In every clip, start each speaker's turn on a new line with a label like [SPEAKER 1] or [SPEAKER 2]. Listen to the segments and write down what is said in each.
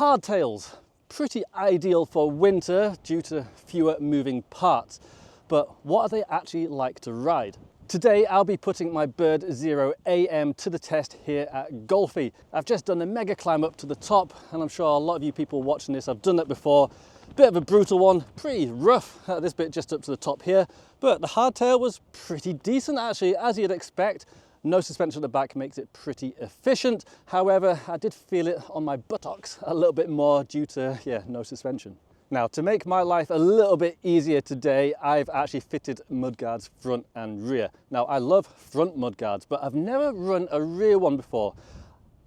[SPEAKER 1] Hardtails, pretty ideal for winter due to fewer moving parts. But what are they actually like to ride? Today I'll be putting my Bird Zero AM to the test here at Golfie. I've just done a mega climb up to the top, and I'm sure a lot of you people watching this have done that before. Bit of a brutal one, pretty rough this bit just up to the top here, but the hardtail was pretty decent actually, as you'd expect. No suspension at the back makes it pretty efficient. However, I did feel it on my buttocks a little bit more due to, no suspension. Now, to make my life a little bit easier today, I've actually fitted mudguards front and rear. Now, I love front mudguards, but I've never run a rear one before.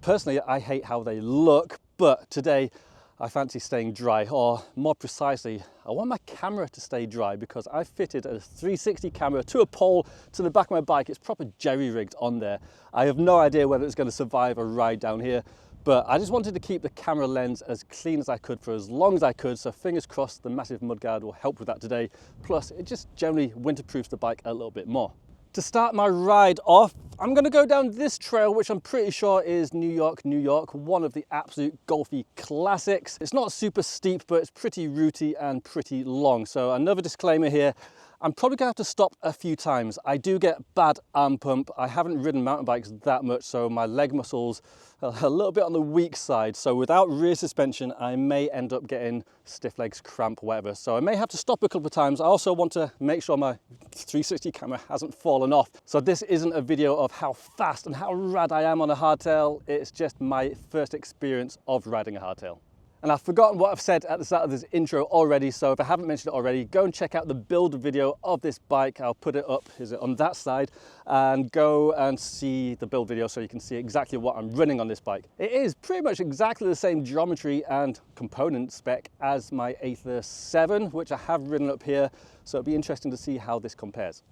[SPEAKER 1] Personally, I hate how they look, but today I fancy staying dry, or more precisely, I want my camera to stay dry because I've fitted a 360 camera to a pole to the back of my bike. It's proper jerry-rigged on there. I have no idea whether it's going to survive a ride down here, but I just wanted to keep the camera lens as clean as I could for as long as I could, so fingers crossed the massive mudguard will help with that today. Plus, it just generally winterproofs the bike a little bit more. To start my ride off, I'm going to go down this trail, which I'm pretty sure is New York, New York, one of the absolute Golfie classics. It's not super steep, but it's pretty rooty and pretty long. So another disclaimer here, I'm probably going to have to stop a few times. I do get bad arm pump. I haven't ridden mountain bikes that much, so my leg muscles are a little bit on the weak side. So without rear suspension, I may end up getting stiff legs, cramp, whatever. So I may have to stop a couple of times. I also want to make sure my 360 camera hasn't fallen off. So this isn't a video of how fast and how rad I am on a hardtail. It's just my first experience of riding a hardtail. And I've forgotten what I've said at the start of this intro already, so if I haven't mentioned it already, go and check out the build video of this bike. I'll put it up, is it on that side? And go and see the build video so you can see exactly what I'm running on this bike. It is pretty much exactly the same geometry and component spec as my Aether 7, which I have ridden up here, so it'll be interesting to see how this compares.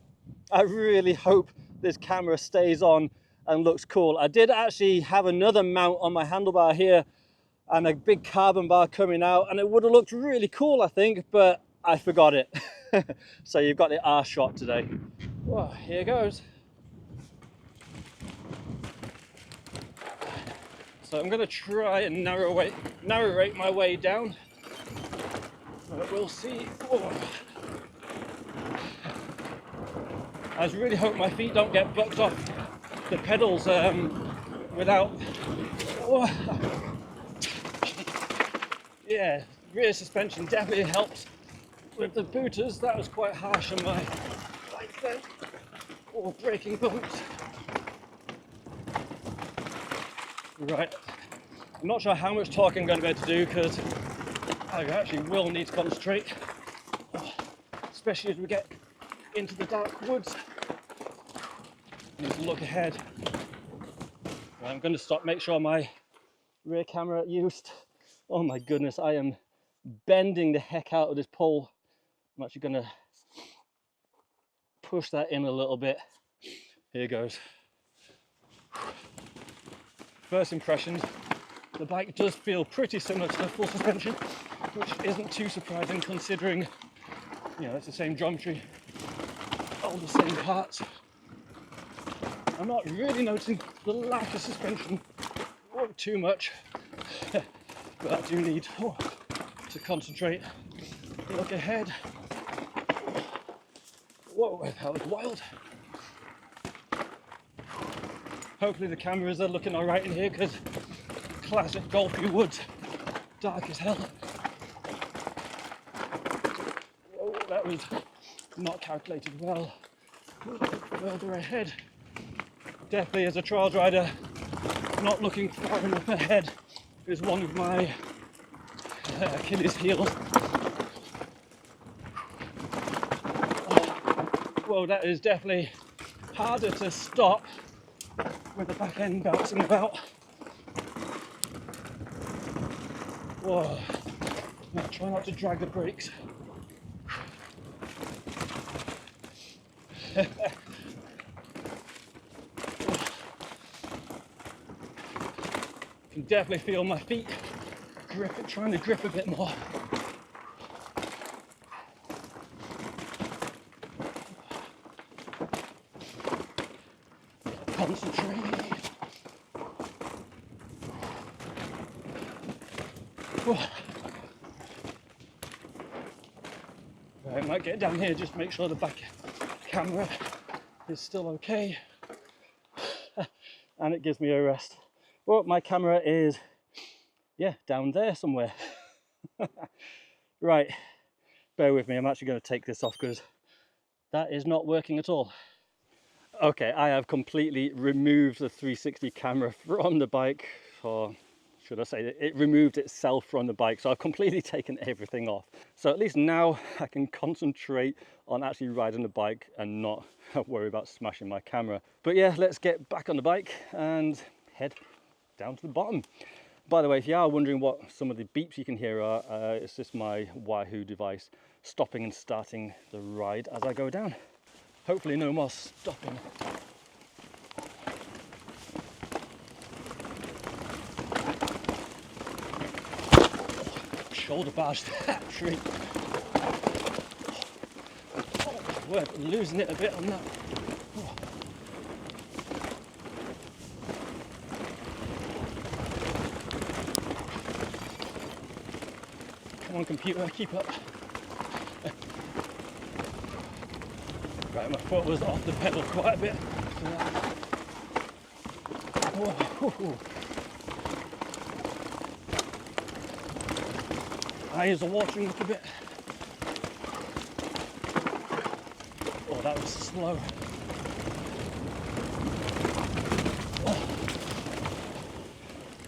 [SPEAKER 1] I really hope this camera stays on and looks cool. I did actually have another mount on my handlebar here and a big carbon bar coming out, and it would have looked really cool, I think, but I forgot it. So you've got the R shot today. Well, here goes. So I'm going to try and narrate my way down. But we'll see. Oh. I really hope my feet don't get bucked off the pedals without. Oh. Yeah, rear suspension definitely helps with the booters. That was quite harsh on my bike then. Or braking bumps. Right, I'm not sure how much torque I'm going to be able to do because I actually will need to concentrate, especially as we get into the dark woods. I need to look ahead. Right, I'm going to stop, make sure my rear camera used. Oh my goodness, I am bending the heck out of this pole. I'm actually going to push that in a little bit. Here goes. First impressions, the bike does feel pretty similar to the full suspension, which isn't too surprising considering, it's the same geometry, all the same parts. I'm not really noticing the lack of suspension too much. But I do need to concentrate, look ahead. Whoa, that was wild. Hopefully the cameras are looking all right in here because classic Golfie woods, dark as hell. Whoa, that was not calculated well. Further ahead. Definitely as a trials rider, not looking far enough ahead is one of my Achilles heels. Whoa, that is definitely harder to stop with the back end bouncing about. Whoa, now try not to drag the brakes. Can definitely feel my feet trying to grip a bit more. Concentrate. Right, I might get down here just to make sure the back camera is still okay. And it gives me a rest. Well, my camera is, yeah, down there somewhere. Right, bear with me, I'm actually going to take this off because that is not working at all. Okay, I have completely removed the 360 camera from the bike, or should I say it removed itself from the bike, so I've completely taken everything off. So at least now I can concentrate on actually riding the bike and not worry about smashing my camera. But yeah, let's get back on the bike and head down to the bottom. By the way, if you are wondering what some of the beeps you can hear are, it's just my Wahoo device stopping and starting the ride as I go down. Hopefully no more stopping. Shoulder barge that tree. Oh, we're losing it a bit on that. Oh. Come on, computer, keep up. Right, my foot was off the pedal quite a bit. Whoa. Eyes are watering up a bit. Oh, that was slow. Oh.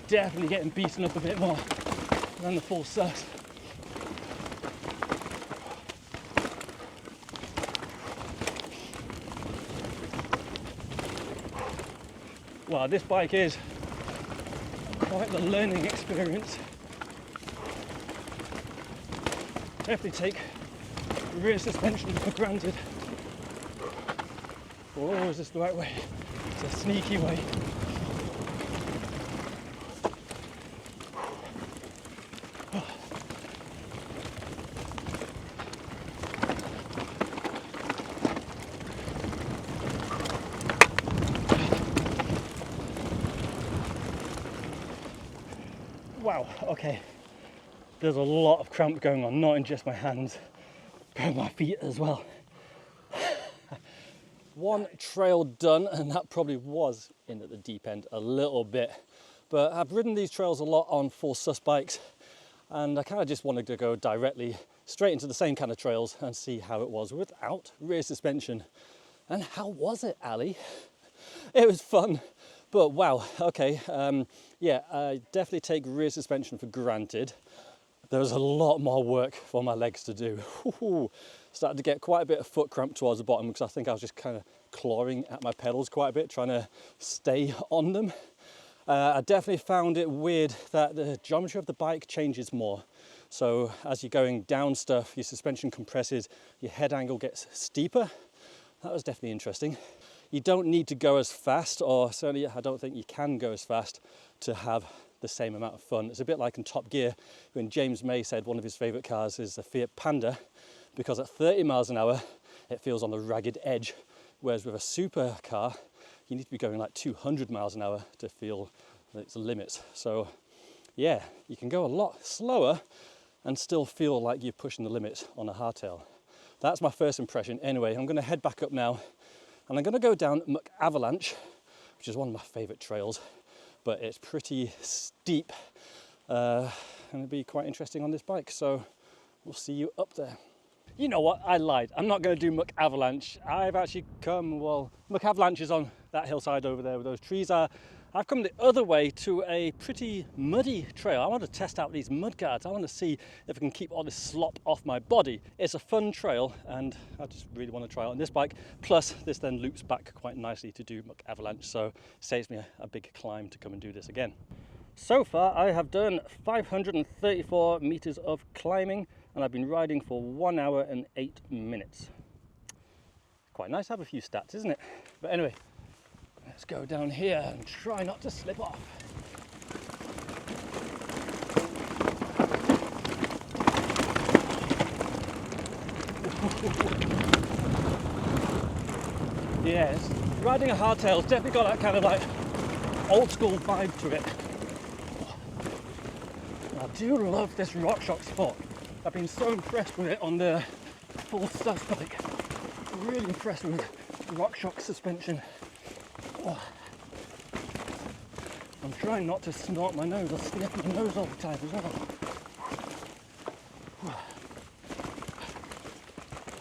[SPEAKER 1] Definitely getting beaten up a bit more than the full sus. Wow, this bike is quite the learning experience. Definitely take rear suspension for granted. Oh, is this the right way? It's a sneaky way. Wow, okay. There's a lot of cramp going on, not in just my hands, but my feet as well. One trail done, and that probably was in at the deep end a little bit. But I've ridden these trails a lot on full sus bikes, and I kind of just wanted to go directly straight into the same kind of trails and see how it was without rear suspension. And how was it, Ali? It was fun. But wow, okay, yeah, I definitely take rear suspension for granted. There was a lot more work for my legs to do. Started to get quite a bit of foot cramp towards the bottom because I think I was just kind of clawing at my pedals quite a bit, trying to stay on them. I definitely found it weird that the geometry of the bike changes more. So as you're going down stuff, your suspension compresses, your head angle gets steeper. That was definitely interesting. You don't need to go as fast, or certainly I don't think you can go as fast to have the same amount of fun. It's a bit like in Top Gear when James May said one of his favourite cars is the Fiat Panda, because at 30 miles an hour it feels on the ragged edge, whereas with a supercar you need to be going like 200 miles an hour to feel its limits. So yeah, you can go a lot slower and still feel like you're pushing the limits on a hardtail. That's my first impression. Anyway, I'm going to head back up now and I'm going to go down McAvalanche, which is one of my favourite trails, but it's pretty steep and it'll be quite interesting on this bike. So we'll see you up there. You know what, I lied. I'm not going to do McAvalanche. I've actually come, well, McAvalanche is on that hillside over there where those trees are. I've come the other way to a pretty muddy trail. I want to test out these mud guards. I want to see if I can keep all this slop off my body. It's a fun trail and I just really want to try it on this bike. Plus this then loops back quite nicely to do McAvalanche, so it saves me a big climb to come and do this again. So far I have done 534 meters of climbing and I've been riding for 1 hour and 8 minutes. Quite nice to have a few stats, isn't it? But anyway, let's go down here and try not to slip off. Yes, riding a hardtail's definitely got that kind of like old school vibe to it. do love this RockShox spot. I've been so impressed with it on the full sus bike. Really impressed with RockShox suspension. Oh. I'm trying not to snort my nose or sniff my nose all the time as well.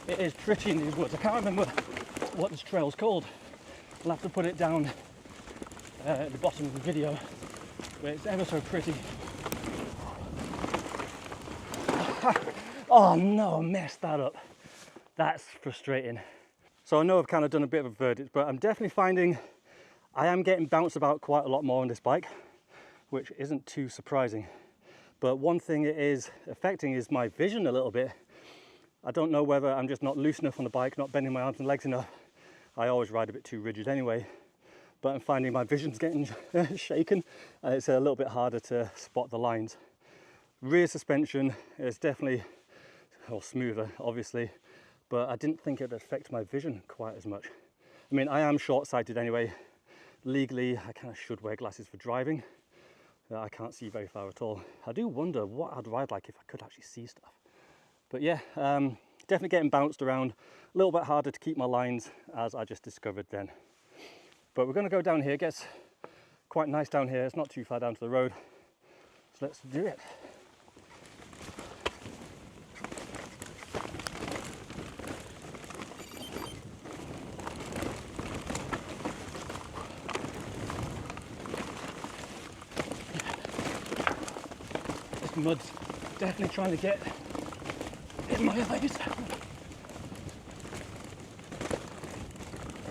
[SPEAKER 1] It is pretty in these woods. I can't remember what this trail's called. I'll have to put it down at the bottom of the video, but it's ever so pretty. Oh no, I messed that up. That's frustrating. So I know I've kind of done a bit of a verdict, but I'm definitely finding I am getting bounced about quite a lot more on this bike, which isn't too surprising. But one thing it is affecting is my vision a little bit. I don't know whether I'm just not loose enough on the bike, not bending my arms and legs enough. I always ride a bit too rigid anyway, but I'm finding my vision's getting shaken and it's a little bit harder to spot the lines. Rear suspension is definitely, well, smoother obviously, but I didn't think it'd affect my vision quite as much. I mean, I am short-sighted anyway. Legally, I kind of should wear glasses for driving. I can't see very far at all. I do wonder what I'd ride like if I could actually see stuff. But yeah, definitely getting bounced around, a little bit harder to keep my lines, as I just discovered then. But we're going to go down here. It gets quite nice down here. It's not too far down to the road. So let's do it. This mud's definitely trying to get in my eyes.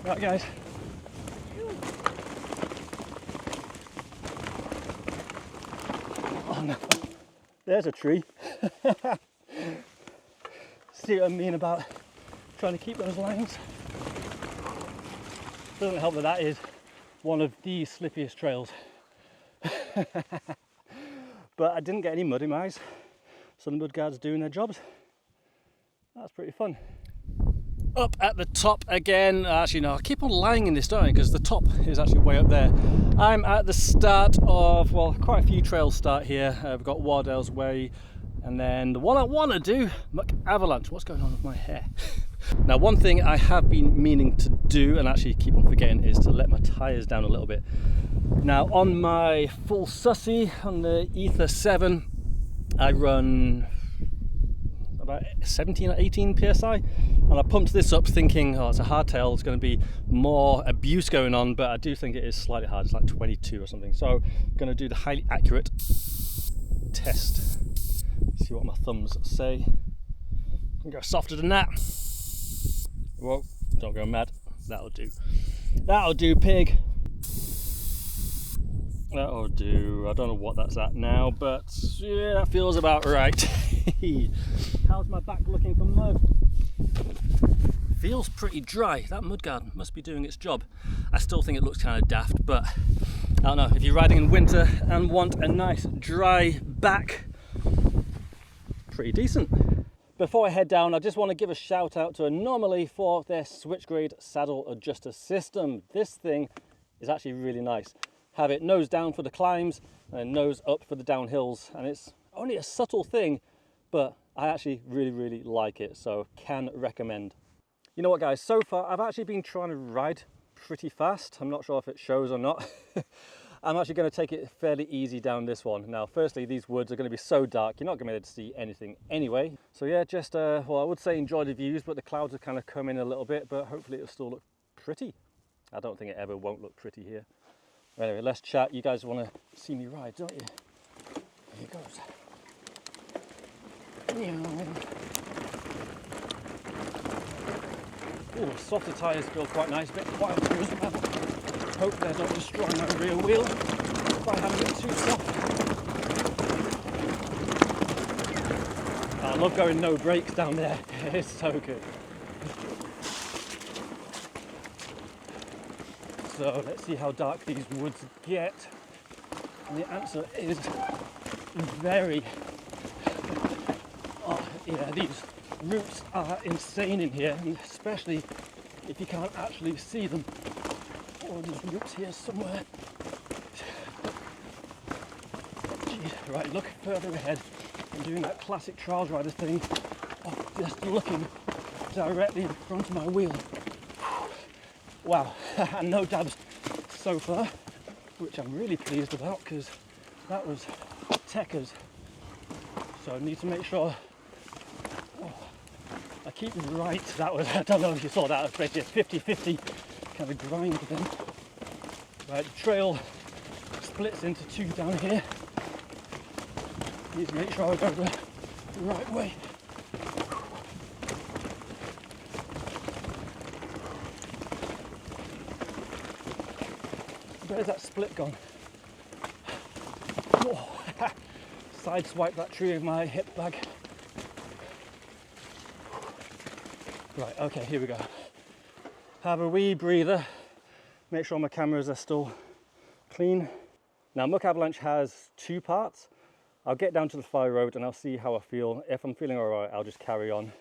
[SPEAKER 1] Right guys. Oh no, there's a tree. See what I mean about trying to keep those lines? Doesn't help that that is one of the slippiest trails. But I didn't get any mud in my eyes, so the mud guards are doing their jobs. That's pretty fun. Up at the top again. Actually no, I keep on lying in this, don't I? Because the top is actually way up there. I'm at the start of, well, quite a few trails start here. We've got Hardtail's Way, and then the one I want to do, McAvalanche. What's going on with my hair? Now, one thing I have been meaning to do, and actually keep on forgetting, is to let my tyres down a little bit. Now, on my full sussy, on the Ether 7, I run about 17 or 18 psi, and I pumped this up thinking, oh, it's a hardtail, there's going to be more abuse going on, but I do think it is slightly hard. It's like 22 or something. So I'm going to do the highly accurate test. See what my thumbs say. I can go softer than that. Whoa, don't go mad. That'll do. That'll do, pig. That'll do. I don't know what that's at now, but yeah, that feels about right. How's my back looking for mud? Feels pretty dry. That mudguard must be doing its job. I still think it looks kind of daft, but I don't know. If you're riding in winter and want a nice dry back, pretty decent. Before I head down, I just want to give a shout out to Anomaly for their switchgrade saddle adjuster system. This thing is actually really nice. Have it nose down for the climbs and nose up for the downhills, and it's only a subtle thing, but I actually really like it, so can recommend. You know what guys, so far I've actually been trying to ride pretty fast. I'm not sure if it shows or not. I'm actually going to take it fairly easy down this one. Now firstly, these woods are going to be so dark you're not going to be able to see anything anyway. So yeah, just well, I would say enjoy the views, but the clouds have kind of come in a little bit, but hopefully it'll still look pretty. I don't think it ever won't look pretty here. Anyway, let's chat. You guys want to see me ride, don't you? Here goes. Oh, softer tyres feel quite nice, a bit quieter as well. Hope they don't destroy my rear wheel by having it too soft. I love going no brakes down there. It's so good. So let's see how dark these woods get. And the answer is very... Oh yeah, these roots are insane in here, and especially if you can't actually see them. Oh, these roots here somewhere. Jeez. Right, look further ahead. I'm doing that classic trials rider thing of just looking directly in front of my wheel. Wow, and no dabs so far, which I'm really pleased about because that was techers. So I need to make sure I keep right. That was, I don't know if you saw that, it was basically a 50-50 kind of grind then. Right, the trail splits into two down here. Need to make sure I go the right way. Where's that split gone? Oh, sideswipe that tree with my hip bag. Right, okay, here we go. Have a wee breather. Make sure my cameras are still clean. Now, Muck Avalanche has two parts. I'll get down to the fire road and I'll see how I feel. If I'm feeling all right, I'll just carry on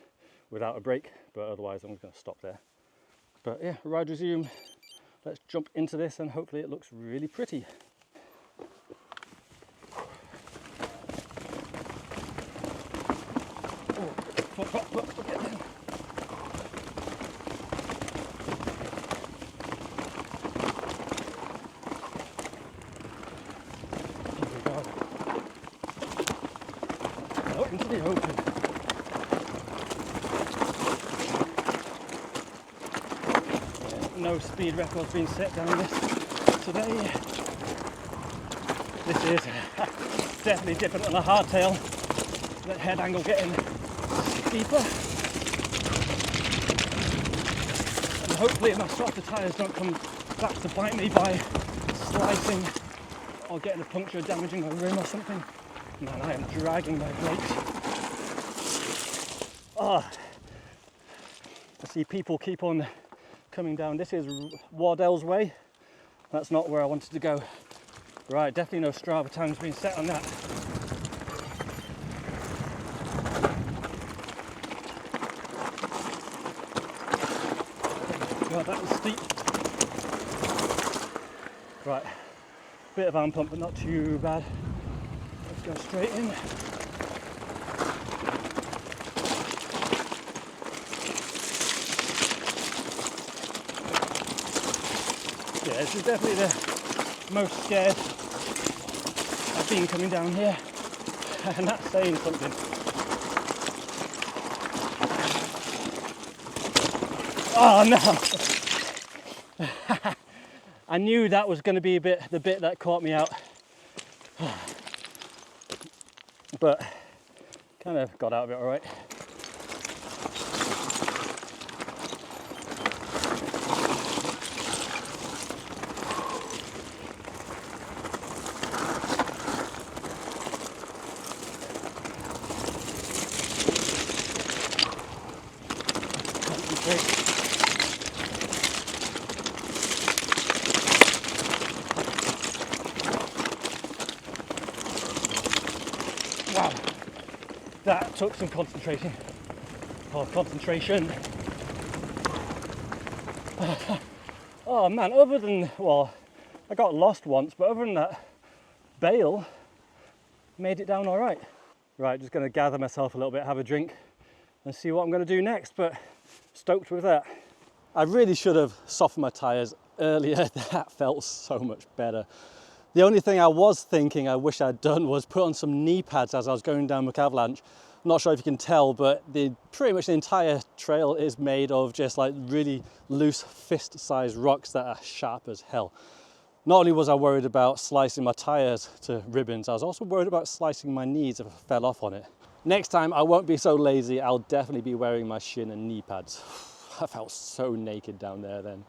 [SPEAKER 1] without a break, but otherwise I'm going to stop there. But yeah, ride resume. Let's jump into this and hopefully it looks really pretty. Into the open. No speed records being set down this today. This is definitely different on a hardtail. That head angle getting steeper. And hopefully my softer tyres don't come back to bite me by slicing or getting a puncture or damaging my rim or something. Man, I am dragging my brakes. Oh, I see people keep on coming down. This is Wardell's Way. That's not where I wanted to go. Right, definitely no Strava times being set on that. God, that was steep. Right, bit of arm pump, but not too bad. Let's go straight in. Yeah, this is definitely the most scared I've been coming down here, and that's saying something. Oh no! I knew that was going to be the bit that caught me out. But kind of got out of it all right. Concentrate. Wow, that took some concentration. Oh man, other than, well, I got lost once, but other than that, bale made it down all right. Right, just gonna gather myself a little bit, have a drink, and see what I'm gonna do next, but stoked with that. I really should have softened my tyres earlier. That felt so much better. The only thing I was thinking I wish I'd done was put on some knee pads as I was going down Muck Avalanche. I'm not sure if you can tell, but pretty much the entire trail is made of just like really loose fist-sized rocks that are sharp as hell. Not only was I worried about slicing my tyres to ribbons, I was also worried about slicing my knees if I fell off on it. Next time I won't be so lazy, I'll definitely be wearing my shin and knee pads. I felt so naked down there then.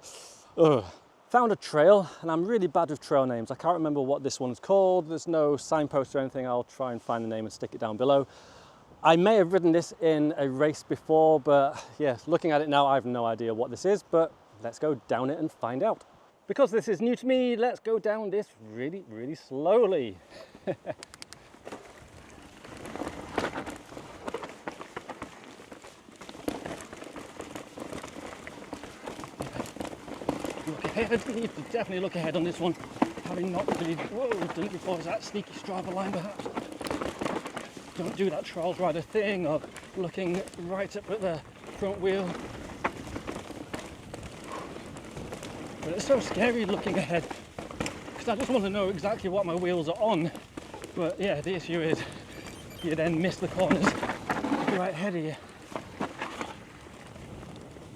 [SPEAKER 1] Ugh. Found a trail, and I'm really bad with trail names. I can't remember what this one's called. There's no signpost or anything. I'll try and find the name and stick it down below. I may have ridden this in a race before, but yeah, looking at it now, I have no idea what this is, but let's go down it and find out. Because this is new to me, let's go down this really, really slowly. Look ahead, we need to definitely look ahead on this one. Having not really done it before, is that sneaky Strava line perhaps? don't do that trials rider thing of looking right up at the front wheel. But it's so scary looking ahead because I just want to know exactly what my wheels are on. But yeah, the issue is you then miss the corners right ahead of you.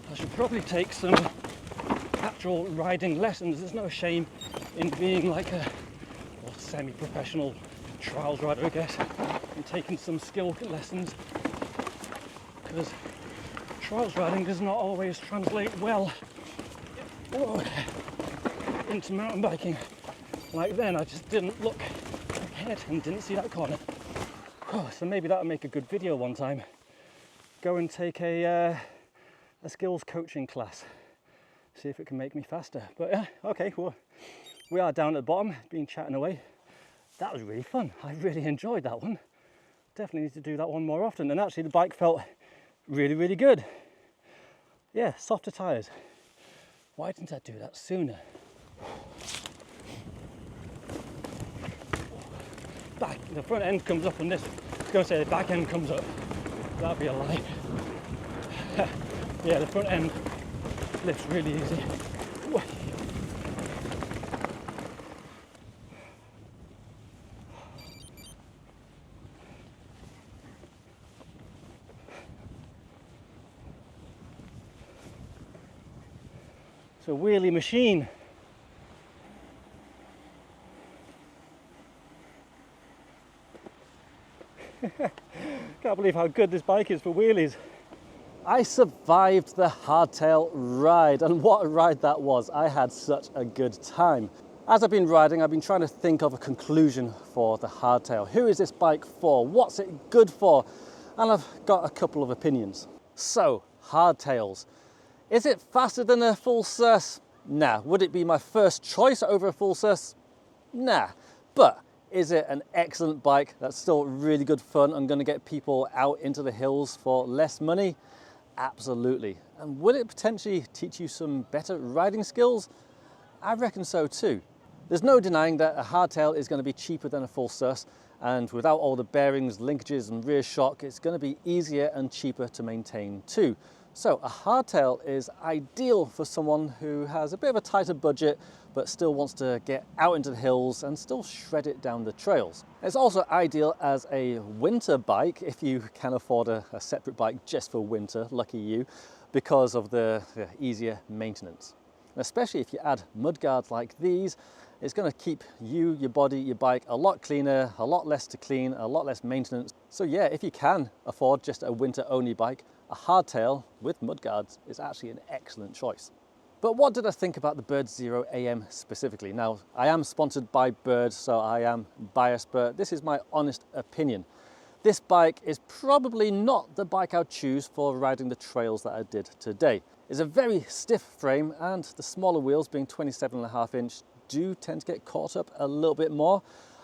[SPEAKER 1] I should probably take some actual riding lessons. There's no shame in being like a semi-professional trials rider, I guess, and taking some skill lessons, because trials riding does not always translate well into mountain biking. Like then, I just didn't look ahead and didn't see that corner. So maybe that would make a good video one time. Go and take a skills coaching class. See if it can make me faster. But yeah, okay, well, we are down at the bottom, been chatting away. That was really fun. I really enjoyed that one. Definitely need to do that one more often. And actually the bike felt really, really good. Yeah, softer tyres. Why didn't I do that sooner? Back, the front end comes up on this. I was going to say the back end comes up. That'd be a lie. Yeah, the front end lifts really easy. It's a wheelie machine. Can't believe how good this bike is for wheelies. I survived the hardtail ride, and what a ride that was. I had such a good time. As I've been riding, I've been trying to think of a conclusion for the hardtail. Who is this bike for? What's it good for? And I've got a couple of opinions. So, hardtails. Is it faster than a full sus? Nah. Would it be my first choice over a full sus? Nah. But is it an excellent bike that's still really good fun and going to get people out into the hills for less money? Absolutely. And will it potentially teach you some better riding skills? I reckon so too. There's no denying that a hardtail is going to be cheaper than a full sus, and without all the bearings, linkages and rear shock, it's going to be easier and cheaper to maintain too. So a hardtail is ideal for someone who has a bit of a tighter budget but still wants to get out into the hills and still shred it down the trails. It's also ideal as a winter bike if you can afford a separate bike just for winter, lucky you, because of the easier maintenance. And especially if you add mudguards like these, it's going to keep you, your body, your bike a lot cleaner, a lot less to clean, a lot less maintenance. So yeah, if you can afford just a winter only bike, a hardtail with mudguards is actually an excellent choice. But what did I think about the Bird Zero AM specifically? Now, I am sponsored by Bird, so I am biased, but this is my honest opinion. This bike is probably not the bike I'd choose for riding the trails that I did today. It's a very stiff frame, and the smaller wheels, being 27.5 inch, do tend to get caught up a little bit more.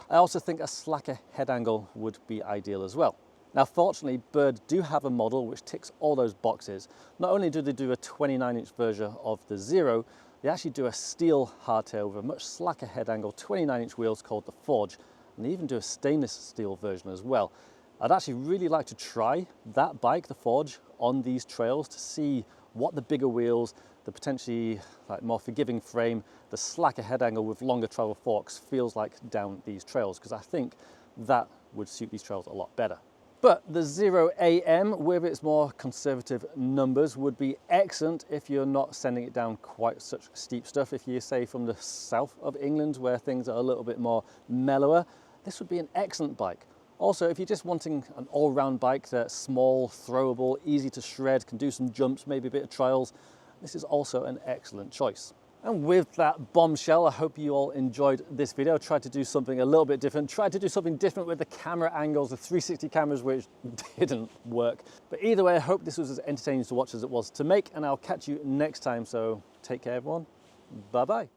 [SPEAKER 1] I also think a slacker head angle would be ideal as well. Now, fortunately, Bird do have a model which ticks all those boxes. Not only do they do a 29-inch version of the Zero, they actually do a steel hardtail with a much slacker head angle, 29-inch wheels called the Forge, and they even do a stainless steel version as well. I'd actually really like to try that bike, the Forge, on these trails to see what the bigger wheels, the potentially more forgiving frame, the slacker head angle with longer travel forks feels like down these trails, because I think that would suit these trails a lot better. But the Zero AM with its more conservative numbers would be excellent if you're not sending it down quite such steep stuff. If you say from the south of England where things are a little bit more mellower, this would be an excellent bike. Also, if you're just wanting an all-round bike that's small, throwable, easy to shred, can do some jumps, maybe a bit of trials, this is also an excellent choice. And with that bombshell, I hope you all enjoyed this video. I tried to do something a little bit different, tried to do something different with the camera angles, the 360 cameras, which didn't work. But either way, I hope this was as entertaining to watch as it was to make, and I'll catch you next time. So take care, everyone. Bye-bye.